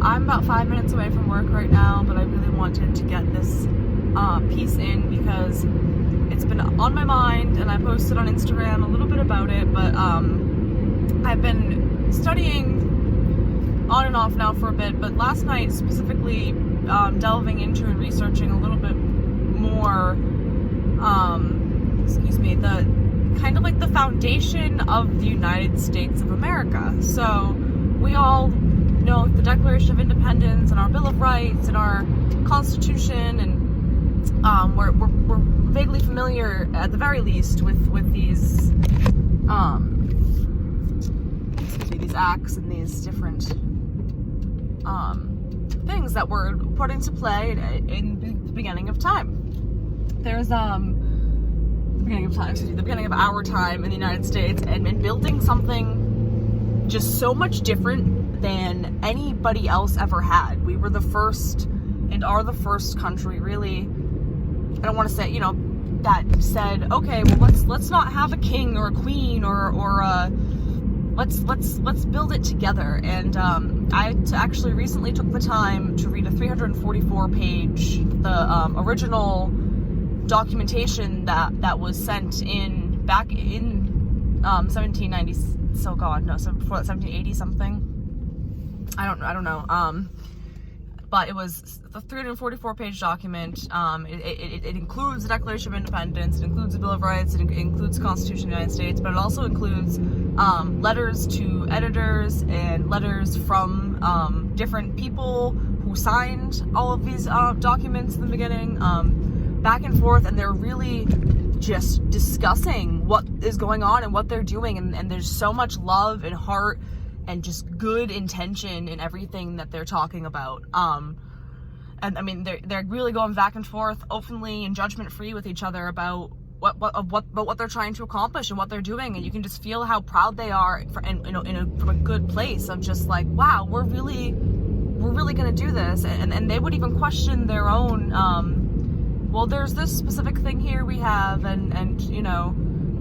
I'm about 5 minutes away from work right now, but I really wanted to get this piece in because it's been on my mind, and I posted on Instagram a little bit about it, but I've been studying on and off now for a bit, but last night specifically delving into and researching a little bit more, the kind of like the foundation of the United States of America. So we all know the Declaration of Independence and our Bill of Rights and our Constitution, and we're vaguely familiar, at the very least, with these these acts and these different things that were put into play in the beginning of time. There's the beginning of our time in the United States, and building something just so much different than anybody else ever had. We were the first, and are the first country, really. I don't want to say, that said, okay, well, let's not have a king or a queen or let's build it together. And I actually recently took the time to read a 344-page, the original documentation that was sent back in 1790. So God, no, so before that, 1780 something. I don't know. But it was the 344-page document. It includes the Declaration of Independence, it includes the Bill of Rights, it includes the Constitution of the United States, but it also includes letters to editors and letters from different people who signed all of these documents in the beginning, back and forth, and they're really just discussing what is going on and what they're doing, and there's so much love and heart and just good intention in everything that they're talking about. And I mean, they're really going back and forth openly and judgment-free with each other about what they're trying to accomplish and what they're doing, and you can just feel how proud they are from a good place of just like, wow, we're really gonna do this. And they would even question their own, well, there's this specific thing here we have, and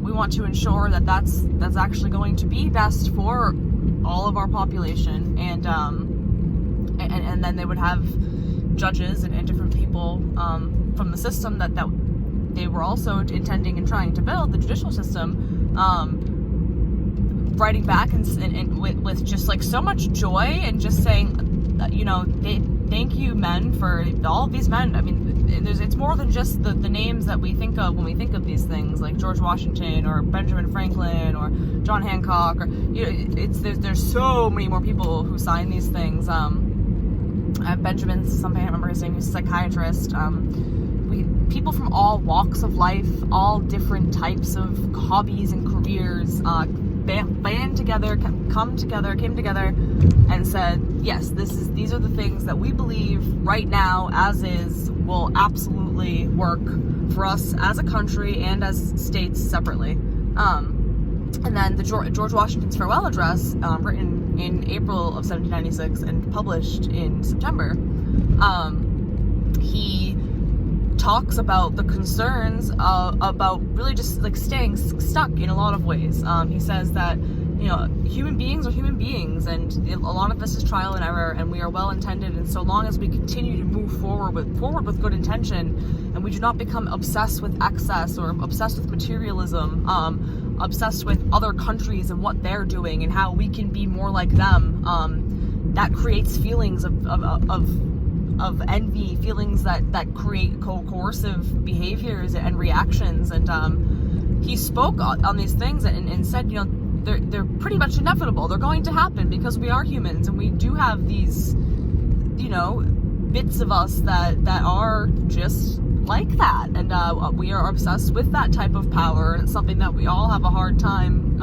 we want to ensure that that's actually going to be best for all of our population, and then they would have judges and different people from the system that they were also intending and trying to build, the judicial system, writing back and with just like so much joy, and just saying, thank you, men, for all of these men. I mean, it's more than just the names that we think of when we think of these things, like George Washington or Benjamin Franklin or John Hancock, or there's so many more people who sign these things. Benjamin's something, I remember his name, he's a psychiatrist. People from all walks of life, all different types of hobbies and careers, came together, and said, yes, these are the things that we believe right now, as is, will absolutely work for us as a country and as states separately. And then the George Washington's farewell address, written in April of 1796 and published in September, he talks about the concerns about really just like staying stuck in a lot of ways. He says that human beings are human beings, and a lot of this is trial and error, and we are well intended, and so long as we continue to move forward with good intention, and we do not become obsessed with excess or obsessed with materialism, obsessed with other countries and what they're doing and how we can be more like them, that creates feelings of envy, feelings that create coercive behaviors and reactions. And he spoke on these things and said, they're pretty much inevitable. They're going to happen because we are humans, and we do have these, bits of us that are just like that, and we are obsessed with that type of power, and it's something that we all have a hard time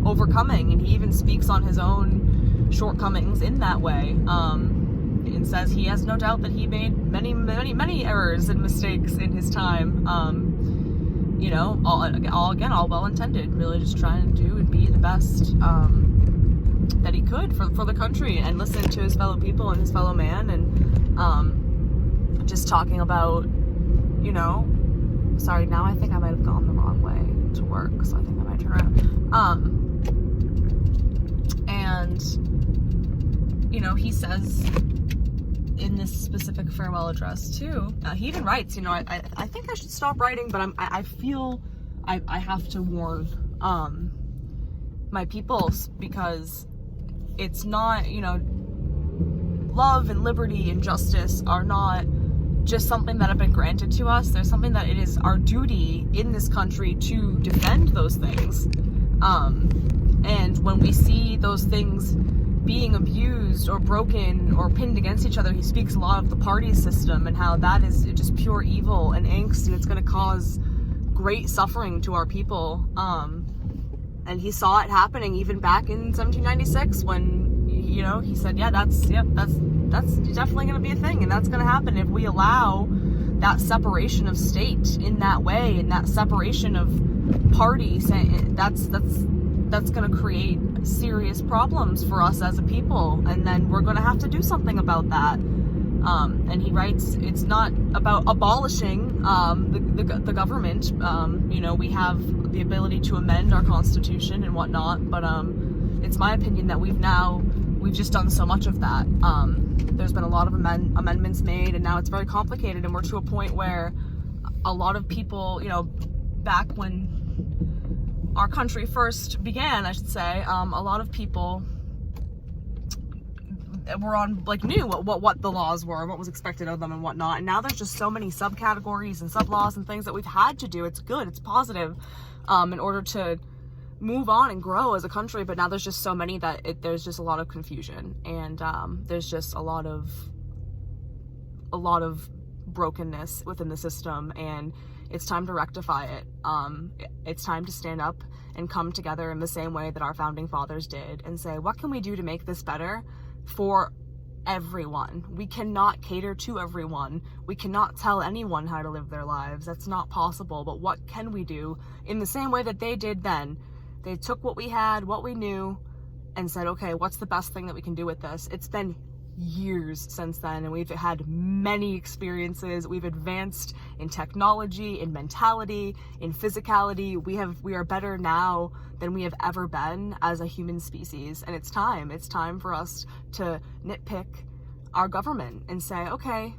overcoming. And he even speaks on his own shortcomings in that way, and says he has no doubt that he made many errors and mistakes in his time, all well intended, really just trying to do and be the best that he could for the country, and listen to his fellow people and his fellow man, and just talking about, sorry, now I think I might have gone the wrong way to work, so I think I might turn around. And you know, he says in this specific farewell address too, he even writes, you know, I think I should stop writing, but I feel I have to warn my peoples, because it's not, you know, love and liberty and justice are not just something that have been granted to us. There's something that it is our duty in this country to defend those things. And when we see those things being abused or broken or pinned against each other, he speaks a lot of the party system and how that is just pure evil and angst, and it's going to cause great suffering to our people. And he saw it happening even back in 1796 when, you know, he said, yeah, that's definitely going to be a thing, and that's going to happen if we allow that separation of state in that way, and that separation of party. That's going to create serious problems for us as a people, and then we're going to have to do something about that. And he writes, it's not about abolishing the government. You know, we have the ability to amend our constitution and whatnot, but it's my opinion that we've just done so much of that. There's been a lot of amendments made, and now it's very complicated, and we're to a point where a lot of people, you know, back when our country first began, I should say, a lot of people were on, like, knew what the laws were, what was expected of them and whatnot, and now there's just so many subcategories and sub-laws and things that we've had to do. It's good, it's positive, in order to move on and grow as a country, but now there's just so many that there's just a lot of confusion, and there's just a lot of brokenness within the system, and it's time to rectify it. It's time to stand up and come together in the same way that our founding fathers did and say, what can we do to make this better for everyone? We cannot cater to everyone. We cannot tell anyone how to live their lives. That's not possible. But what can we do in the same way that they did then? They took what we had, what we knew, and said, okay, what's the best thing that we can do with this? It's been years since then, and we've had many experiences. We've advanced in technology, in mentality, in physicality. We are better now than we have ever been as a human species, and it's time for us to nitpick our government and say, okay,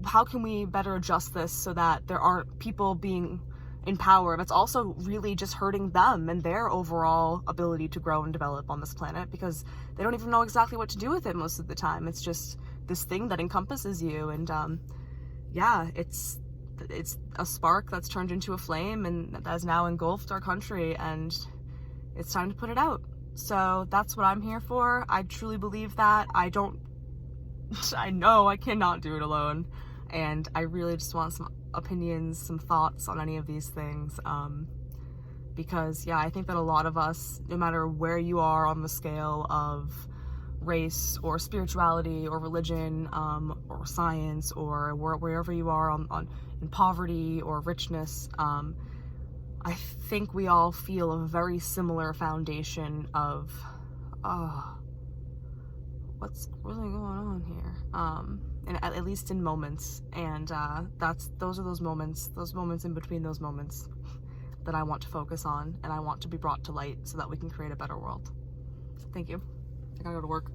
how can we better adjust this so that there aren't people being in power that's also really just hurting them and their overall ability to grow and develop on this planet, because they don't even know exactly what to do with it most of the time. It's just this thing that encompasses you, and yeah, it's a spark that's turned into a flame and that has now engulfed our country, and it's time to put it out. So that's what I'm here for. I truly believe that. I know I cannot do it alone, and I really just want some opinions, some thoughts on any of these things, because yeah, I think that a lot of us, no matter where you are on the scale of race or spirituality or religion, or science, or wherever you are in poverty or richness, I think we all feel a very similar foundation of what's really going on here, and at least in moments, and those are those moments in between those moments that I want to focus on, and I want to be brought to light so that we can create a better world. Thank you. I gotta go to work.